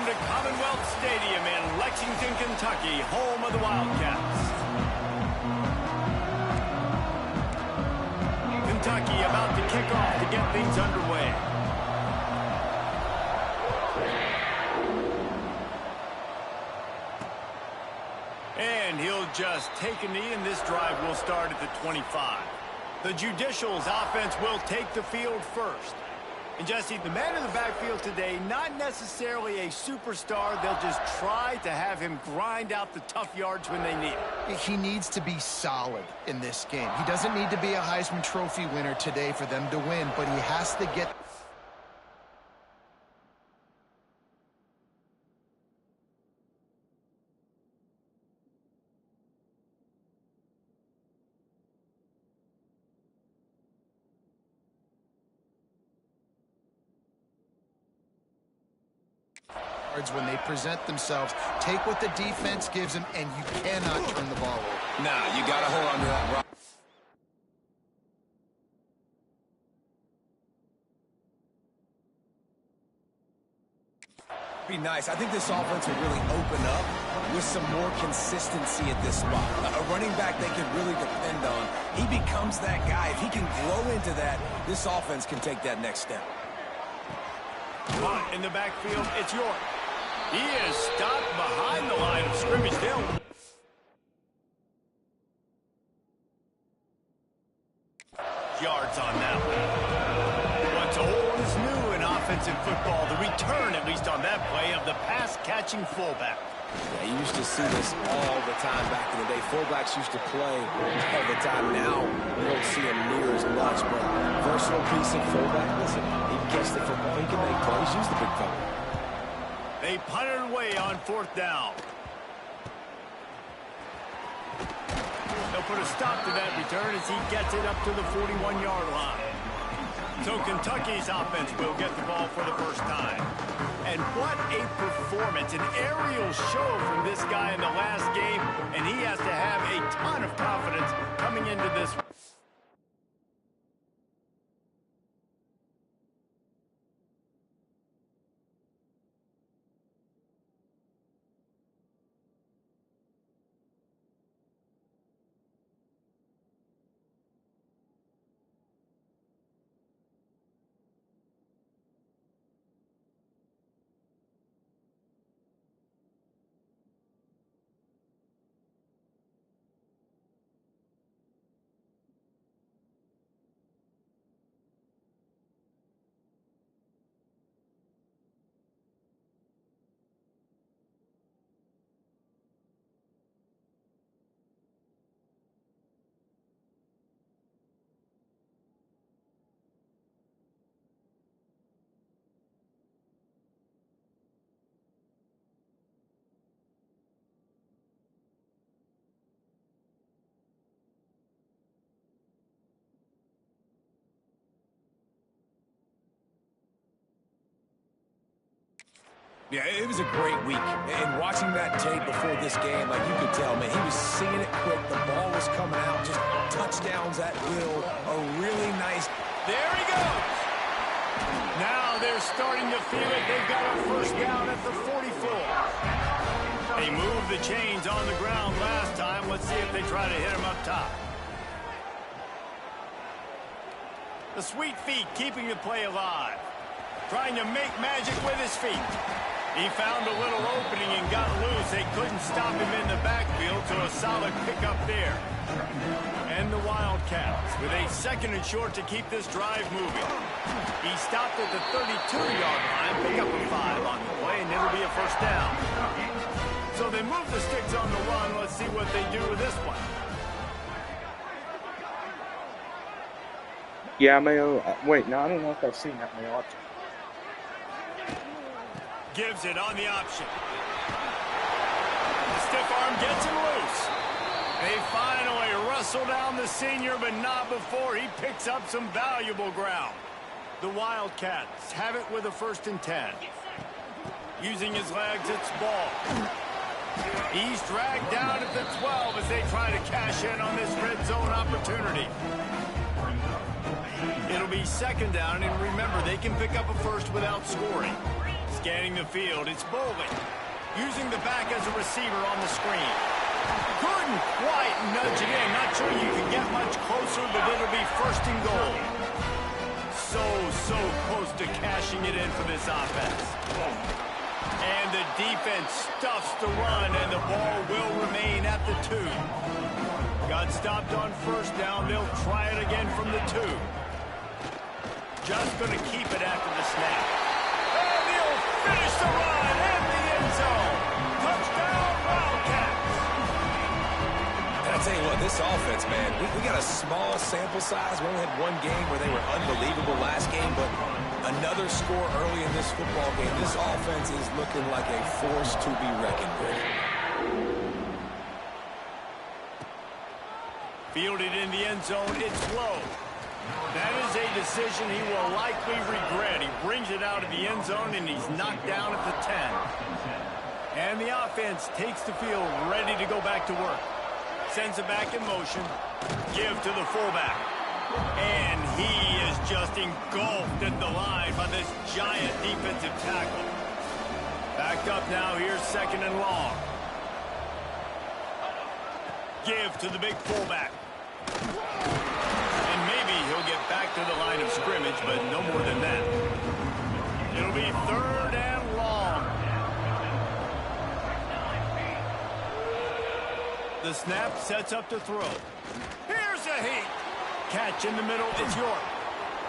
Welcome to Commonwealth Stadium in Lexington, Kentucky, home of the Wildcats. Kentucky about to kick off to get things underway. And he'll just take a knee, and this drive will start at the 25. The Judicials offense will take the field first. And Jesse, the man in the backfield today, not necessarily a superstar. They'll just try to have him grind out the tough yards when they need it. He needs to be solid in this game. He doesn't need to be a Heisman Trophy winner today for them to win, but he has to get... when they present themselves, take what the defense gives them, and you cannot turn the ball over. Nah, you got to hold on to that rock. Be nice. I think this offense will really open up with some more consistency at this spot. A running back they can really depend on. He becomes that guy. If he can grow into that, this offense can take that next step. In the backfield, it's York. He is stopped behind the line of scrimmage. Yards on that one. What's old is new in offensive football. The return, at least on that play, of the pass-catching fullback. Yeah, you used to see this all the time back in the day. Fullbacks used to play all the time. Now, you don't see them near as much, but versatile piece of fullback. Listen, he gets the football. He can make plays. Use the big fella. They punted away on 4th down. They'll put a stop to that return as he gets it up to the 41-yard line. So Kentucky's offense will get the ball for the first time. And what a performance, an aerial show from this guy in the last game, and he has to have a ton of confidence coming into this. Yeah, it was a great week. And watching that tape before this game, like you could tell, man, he was seeing it quick. The ball was coming out, just touchdowns at will. A really nice... There he goes! Now they're starting to feel it. They've got a first down at the 44. They moved the chains on the ground last time. Let's see if they try to hit him up top. The sweet feet keeping the play alive. Trying to make magic with his feet. He found a little opening and got loose. They couldn't stop him in the backfield, so a solid pickup there. And the Wildcats with a 2nd and short to keep this drive moving. He stopped at the 32-yard line, pick up a 5 on the play, and it'll be a first down. So they move the sticks on the run. Let's see what they do with this one. Yeah, Mayo. Wait, no, I don't know if I've seen that Mayo. Gives it on the option. The stiff arm gets him loose. They finally wrestle down the senior, but not before he picks up some valuable ground. The Wildcats have it with a 1st and 10. Using his legs, it's ball. He's dragged down at the 12 as they try to cash in on this red zone opportunity. It'll be 2nd down, and remember, they can pick up a first without scoring. Scanning the field, it's Bowling. Using the back as a receiver on the screen. Couldn't quite nudge it in. Not sure you can get much closer, but it'll be first and goal. So close to cashing it in for this offense. And the defense stuffs the run, and the ball will remain at the 2. Got stopped on first down. They'll try it again from the 2. Just going to keep it after the snap. And he'll finish the run in the end zone. Touchdown, Wildcats. And I tell you what, this offense, man, we got a small sample size. We only had one game where they were unbelievable last game, but another score early in this football game. This offense is looking like a force to be reckoned with. Fielded in the end zone, it's low. That is a decision he will likely regret. He brings it out of the end zone, and he's knocked down at the 10. And the offense takes the field, ready to go back to work. Sends it back in motion. Give to the fullback. And he is just engulfed at the line by this giant defensive tackle. Backed up now, here's second and long. Give to the big fullback. And maybe he'll get back to the line of scrimmage, but no more than that. It'll be third and long. The snap sets up to throw. Here's a heat. Catch in the middle, it's York.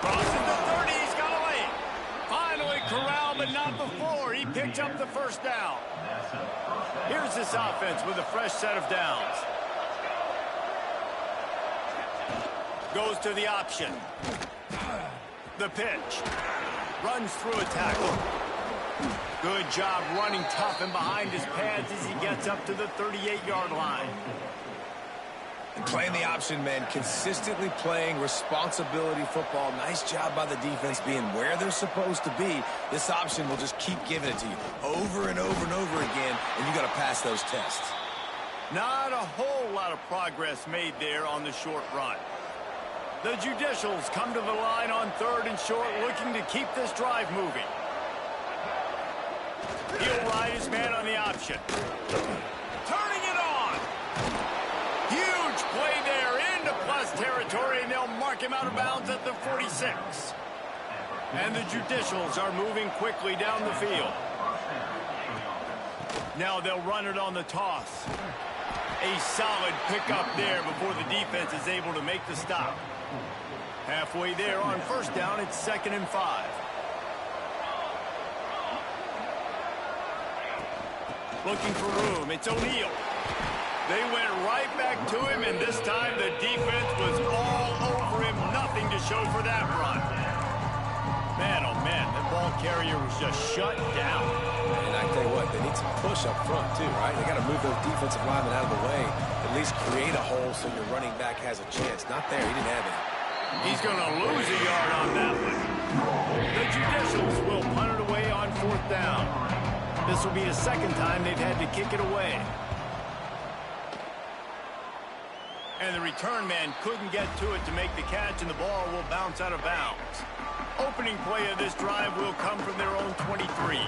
Crosses the 30, he's got a lane. Finally corralled, but not before. He picked up the first down. Here's this offense with a fresh set of downs. Goes to the option. The pitch. Runs through a tackle. Good job running tough and behind his pads as he gets up to the 38-yard line. And playing the option, man, consistently playing responsibility football. Nice job by the defense being where they're supposed to be. This option will just keep giving it to you over and over and over again, and you got to pass those tests. Not a whole lot of progress made there on the short run. The Judicials come to the line on third and short, looking to keep this drive moving. He'll ride his man on the option. Turning it on. Huge play there into plus territory, and they'll mark him out of bounds at the 46. And the Judicials are moving quickly down the field. Now they'll run it on the toss. A solid pickup there before the defense is able to make the stop. Halfway there on first down, it's 2nd and 5. Looking for room, it's O'Neal. They went right back to him, and this time the defense was all over him. Nothing to show for that run. Man, oh man, that ball carrier was just shut down. And I tell you what, they need some push up front too, right? They got to move those defensive linemen out of the way, at least create a hole so your running back has a chance. Not there, he didn't have it. He's going to lose a yard on that one. The Judicials will punt it away on 4th down. This will be the second time they've had to kick it away. And the return man couldn't get to it to make the catch, and the ball will bounce out of bounds. Opening play of this drive will come from their own 23.